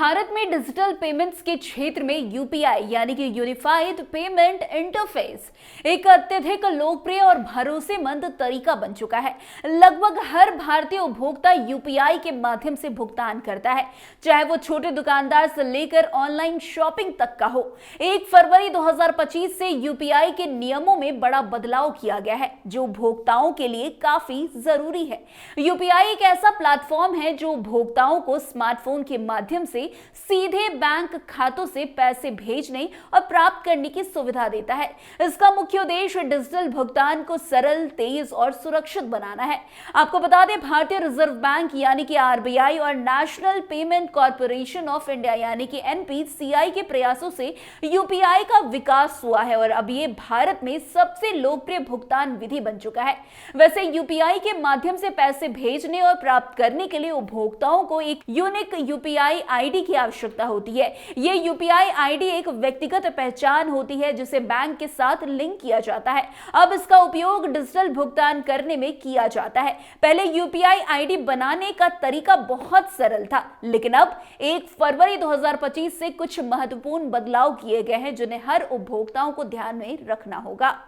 भारत में digital payments के क्षेत्र में यूपीआई यानी कि यूनिफाइड पेमेंट इंटरफेस एक अत्यधिक लोकप्रिय और भरोसेमंद तरीका बन चुका है। लगभग हर भारतीय उपभोक्ता यूपीआई के माध्यम से भुगतान करता है, चाहे वो छोटे दुकानदार से लेकर ऑनलाइन शॉपिंग तक का हो। 1 फरवरी 2025 से यूपीआई के नियमों में बड़ा बदलाव किया गया है, जो उपभोक्ताओं के लिए काफी जरूरी है। यूपीआई एक ऐसा प्लेटफॉर्म है जो उपभोक्ताओं को स्मार्टफोन के माध्यम से सीधे बैंक खातों से पैसे भेजने और प्राप्त करने की सुविधा देता है। इसका मुख्य उद्देश्य डिजिटल भुगतान को सरल, तेज और सुरक्षित बनाना है। आपको बता दें, भारतीय रिजर्व बैंक यानी कि आरबीआई और national payment corporation of India यानी कि एनपीसीआई के प्रयासों से यूपीआई का विकास हुआ है और अब ये भारत में सबसे लोकप्रिय भुगतान विधि बन चुका है। वैसे यूपीआई के माध्यम से पैसे भेजने और प्राप्त करने के लिए उपभोक्ताओं को एक यूनिक यूपीआई आईडी की आवश्यकता होती है। ये यूपीआई आईडी एक व्यक्तिगत पहचान होती है जिसे बैंक के साथ लिंक किया जाता है। अब इसका उपयोग डिजिटल भुगतान करने में किया जाता है। पहले यूपीआई आईडी बनाने का तरीका बहुत सरल था, लेकिन अब 1 फरवरी 2025 से कुछ महत्वपूर्ण बदलाव किए गए हैं जिन्हें हर उपभोक्ताओं को ध्यान में रखना होगा।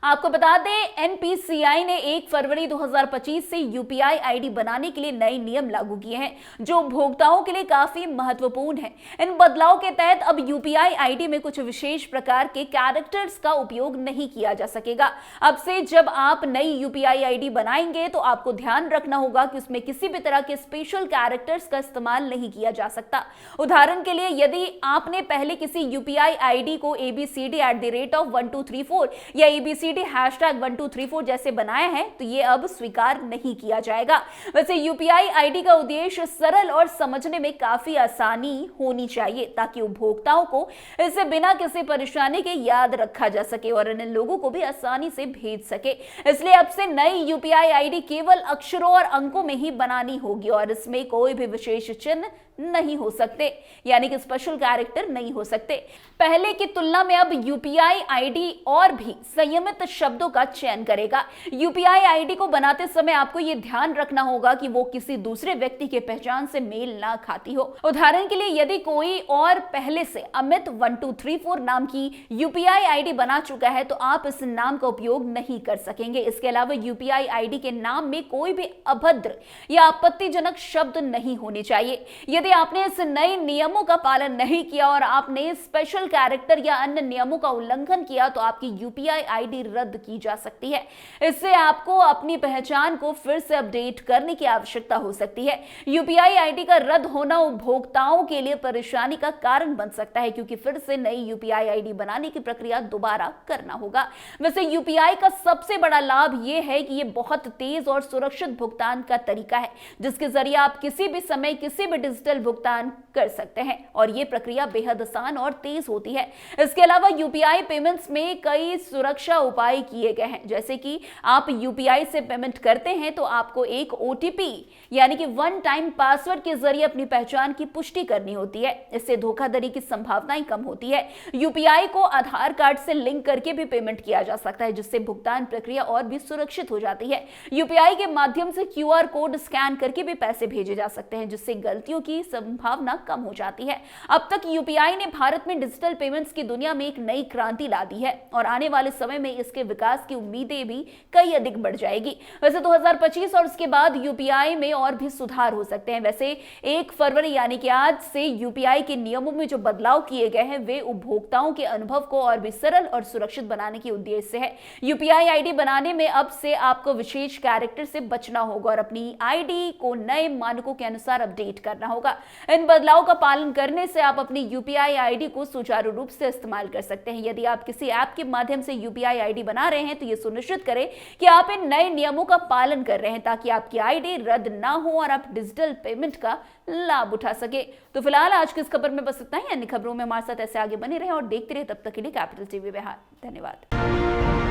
आपको बता दें, एनपीसीआई ने 1 फरवरी 2025 से यूपीआई आईडी बनाने के लिए नए नियम लागू किए हैं, जो उपभोक्ताओं के लिए काफी महत्वपूर्ण है। इन बदलाव के तहत अब यूपीआई आईडी में कुछ विशेष प्रकार के कैरेक्टर्स का उपयोग नहीं किया जा सकेगा। अब से जब आप नई यूपीआई आईडी बनाएंगे तो आपको ध्यान रखना होगा कि उसमें किसी भी तरह के स्पेशल कैरेक्टर्स का इस्तेमाल नहीं किया जा सकता। उदाहरण के लिए, यदि आपने पहले किसी यूपीआई आईडी को abcd@1234 या abcd #1234 जैसे बनाया है तो ये अब स्वीकार नहीं किया जाएगा। वैसे यूपीआई आईडी का उद्देश्य सरल और समझने में काफी आसानी होनी चाहिए, ताकि उपभोक्ताओं को इसे बिना किसी परेशानी के याद रखा जा सके और अन्य लोगों को भी आसानी से भेज सके। इसलिए अब से नई यूपीआई आईडी केवल अक्षरों और अंकों में ही बनानी होगी और इसमें कोई भी विशेष चिन्ह नहीं हो सकते, यानी कि स्पेशल कैरेक्टर नहीं हो सकते। पहले की तुलना में अब यूपीआई आईडी और भी संयमित शब्दों का चयन करेगा। यूपीआई आईडी को बनाते समय आपको यह ध्यान रखना होगा कि वो किसी दूसरे व्यक्ति के पहचान से मेल ना खाती हो। उदाहरण के लिए, यदि कोई और पहले से अमित 1234 नाम की यूपीआई आईडी बना चुका है तो आप इस नाम का उपयोग नहीं कर सकेंगे। इसके अलावा यूपीआई आईडी के नाम में कोई भी अभद्र या आपत्तिजनक शब्द नहीं होने चाहिए। यदि आपने इस नए नियमों का पालन नहीं किया और आपने स्पेशल कैरेक्टर या अन्य नियमों का उल्लंघन किया तो आपकी यूपीआई आईडी रद्द की जा सकती है। इससे आपको अपनी पहचान को फिर से अपडेट करने की आवश्यकता हो सकती है। यूपीआई आईडी का रद्द होना उपभोक्ताओं के लिए परेशानी का कारण बन सकता है, क्योंकि फिर से नई यूपीआई आईडी बनाने की प्रक्रिया दोबारा करना होगा। वैसे यूपीआई का सबसे बड़ा लाभ यह है कि यह बहुत तेज और सुरक्षित भुगतान का तरीका है, जिसके जरिए आप किसी भी समय किसी भी डिजिटल भुगतान कर सकते हैं और यह प्रक्रिया बेहद आसान और तेज होती है। इसके अलावा यूपीआई पेमेंट्स में कई सुरक्षा उपाय किए गए हैं, जैसे कि आप यूपीआई से पेमेंट करते हैं तो आपको एक ओटीपी यानी कि वन टाइम पासवर्ड के जरिए अपनी पहचान की पुष्टि करनी होती है। इससे धोखाधड़ी की संभावनाएं कम होती है। यूपीआई को आधार कार्ड से लिंक करके भी पेमेंट किया जा सकता है, जिससे भुगतान प्रक्रिया और भी सुरक्षित हो जाती है। यूपीआई के माध्यम से क्यूआर कोड स्कैन करके भी पैसे भेजे जा सकते हैं, जिससे गलतियों की संभावना कम हो जाती है। अब तक यूपीआई ने भारत में डिजिटल पेमेंट्स की दुनिया में एक नई क्रांति ला दी है और आने वाले समय में इसके विकास की उम्मीदें भी कई अधिक बढ़ जाएगी। वैसे 2025 और उसके बाद यूपीआई में और भी सुधार हो सकते हैं। वैसे 1 फरवरी यानी कि आज से यूपीआई के नियमों में जो बदलाव किए गए हैं वे उपभोक्ताओं के अनुभव को और भी सरल और सुरक्षित बनाने के उद्देश्य से है। यूपीआई आईडी बनाने में अब से आपको विशेष कैरेक्टर से बचना होगा और अपनी आईडी को नए मानकों के अनुसार अपडेट करना होगा। इन बदलाव का पालन करने से आप अपनी यूपीआई आईडी को सुचारू रूप से इस्तेमाल कर सकते हैं। यदि आप किसी ऐप के माध्यम से यूपीआई आईडी बना रहे हैं तो यह सुनिश्चित करें कि आप इन नए नियमों का पालन कर रहे हैं, ताकि आपकी आईडी रद्द ना हो और आप डिजिटल पेमेंट का लाभ उठा सके। तो फिलहाल आज की इस खबर में बस इतना ही। अन्य खबरों में हमारे साथ ऐसे आगे बने रहें और देखते रहे। तब तक के लिए कैपिटल टीवी बिहार। धन्यवाद।